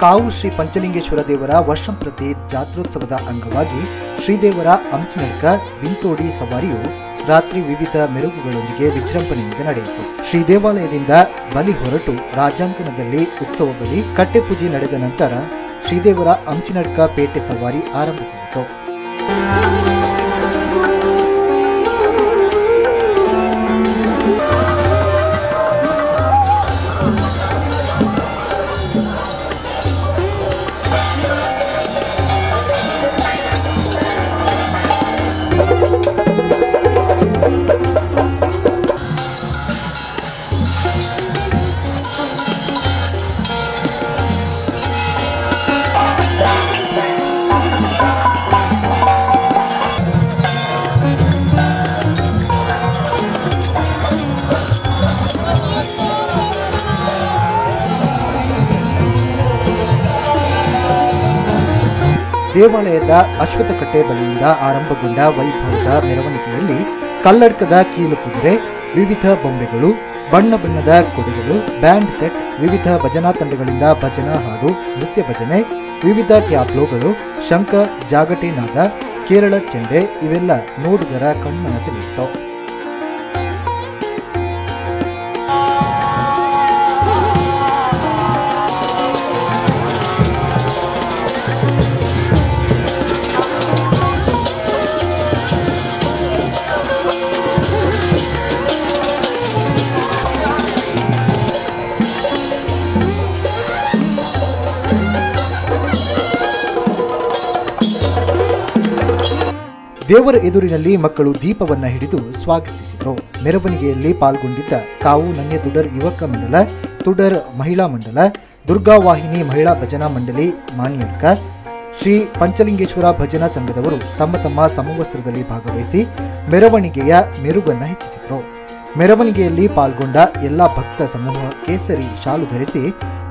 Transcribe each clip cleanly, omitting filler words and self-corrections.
ಕಾವು ಶ್ರೀ ಪಂಚಲಿಂಗೇಶ್ವರ ದೇವರ ವರ್ಷಂಪ್ರತಿ ಜಾತ್ರೋತ್ಸವದ ಅಂಗವಾಗಿ ಶ್ರೀದೇವರ ಅಂಚಿನಡ್ಕ ಬಿಂತೋಡಿ ಸವಾರಿಯು ರಾತ್ರಿ ವಿವಿಧ ಮೆರುಗುಗಳೊಂದಿಗೆ ವಿಜೃಂಭಣೆಯಿಂದ ನಡೆಯಿತು. ಶ್ರೀ ದೇವಾಲಯದಿಂದ ಬಲಿ ಹೊರಟು ರಾಜಾಂಗಣದಲ್ಲಿ ಉತ್ಸವ ಬಲಿ ಕಟ್ಟೆಪೂಜೆ ನಡೆದ ನಂತರ ಶ್ರೀದೇವರ ಅಂಚಿನಡ್ಕ ಪೇಟೆ ಸವಾರಿ ಆರಂಭಗೊಂಡಿತು. ದೇವಾಲಯದ ಅಶ್ವತ್ಥಕಟ್ಟೆ ಬಳಿಯಿಂದ ಆರಂಭಗೊಂಡ ವೈಭವದ ಮೆರವಣಿಗೆಯಲ್ಲಿ ಕಲ್ಲಡ್ಕದ ಕೀಲು ಕುದುರೆ, ವಿವಿಧ ಬೊಂಬೆಗಳು, ಬಣ್ಣ ಬಣ್ಣದ ಕೊಡೆಗಳು, ಬ್ಯಾಂಡ್ ಸೆಟ್, ವಿವಿಧ ಭಜನಾ ತಂಡಗಳಿಂದ ಭಜನಾ ಹಾಡು, ನೃತ್ಯ ಭಜನೆ, ವಿವಿಧ ಟ್ಯಾಬ್ಲೋಗಳು, ಶಂಖ, ಜಾಗಟೆ ನಾದ, ಕೇರಳ ಚೆಂಡೆ ಇವೆಲ್ಲ ನೋಡುಗರ ಕಣ್ಮನ ಸೆಳೆಯಿತು. ದೇವರ ಎದುರಿನಲ್ಲಿ ಮಕ್ಕಳು ದೀಪವನ್ನ ಹಿಡಿದು ಸ್ವಾಗತಿಸಿದರು. ಮೆರವಣಿಗೆಯಲ್ಲಿ ಪಾಲ್ಗೊಂಡಿದ್ದ ಕಾವು ನನ್ಯ ತುಡರ್ ಯುವಕ ಮಂಡಲ, ತುಡರ್ ಮಹಿಳಾ ಮಂಡಲ, ದುರ್ಗಾವಾಹಿನಿ ಮಹಿಳಾ ಭಜನಾ ಮಂಡಳಿ ಮಾನ್ಯಡ್ಕ, ಶ್ರೀ ಪಂಚಲಿಂಗೇಶ್ವರ ಭಜನಾ ಸಂಘದವರು ತಮ್ಮ ತಮ್ಮ ಸಮವಸ್ತ್ರದಲ್ಲಿ ಭಾಗವಹಿಸಿ ಮೆರವಣಿಗೆಯ ಮೆರುಗನ್ನ ಹೆಚ್ಚಿಸಿದರು. ಮೆರವಣಿಗೆಯಲ್ಲಿ ಪಾಲ್ಗೊಂಡ ಎಲ್ಲಾ ಭಕ್ತ ಸಮೂಹ ಕೇಸರಿ ಶಾಲು ಧರಿಸಿ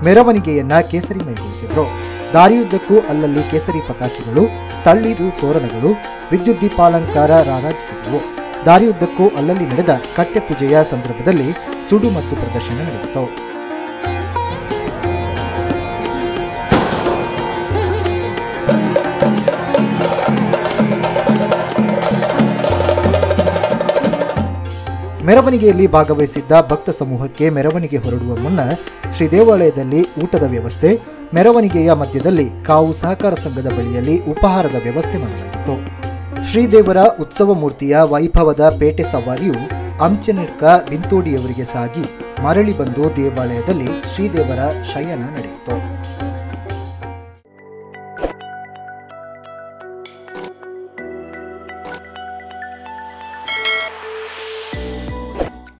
ಮೆರವಣಿಗೆಯನ್ನ ಕೇಸರಿಮಯಗೊಳಿಸಿದರು. ದಾರಿಯುದ್ದಕ್ಕೂ ಅಲ್ಲಲ್ಲಿ ಕೇಸರಿ ಪತಾಕಿಗಳು, ತಳ್ಳಿರು ತೋರಣಗಳು, ವಿದ್ಯುತ್ ದೀಪಾಲಂಕಾರ ರಾರಾಜಿಸಿದವು. ದಾರಿಯುದ್ದಕ್ಕೂ ಅಲ್ಲಲ್ಲಿ ನಡೆದ ಕಟ್ಟೆ ಪೂಜೆಯ ಸಂದರ್ಭದಲ್ಲಿ ಸುಡು ಮತ್ತು ಪ್ರದರ್ಶನ ನಡೆಯಿತು. ಮೆರವಣಿಗೆಯಲ್ಲಿ ಭಾಗವಹಿಸಿದ್ದ ಭಕ್ತ ಸಮೂಹಕ್ಕೆ ಮೆರವಣಿಗೆ ಹೊರಡುವ ಮುನ್ನ ಶ್ರೀ ದೇವಾಲಯದಲ್ಲಿ ಊಟದ ವ್ಯವಸ್ಥೆ, ಮೆರವಣಿಗೆಯ ಮಧ್ಯದಲ್ಲಿ ಕಾವು ಸಹಕಾರ ಸಂಘದ ಬಳಿಯಲ್ಲಿ ಉಪಹಾರದ ವ್ಯವಸ್ಥೆ ಮಾಡಲಾಗಿತ್ತು. ಶ್ರೀದೇವರ ಉತ್ಸವ ಮೂರ್ತಿಯ ವೈಭವದ ಪೇಟೆ ಸವಾರಿಯು ಅಂಚೆನಡ್ಕ ಬಿಂತೋಡಿಯವರಿಗೆ ಸಾಗಿ ಮರಳಿ ಬಂದು ದೇವಾಲಯದಲ್ಲಿ ಶ್ರೀದೇವರ ಶಯನ ನಡೆಯಿತು.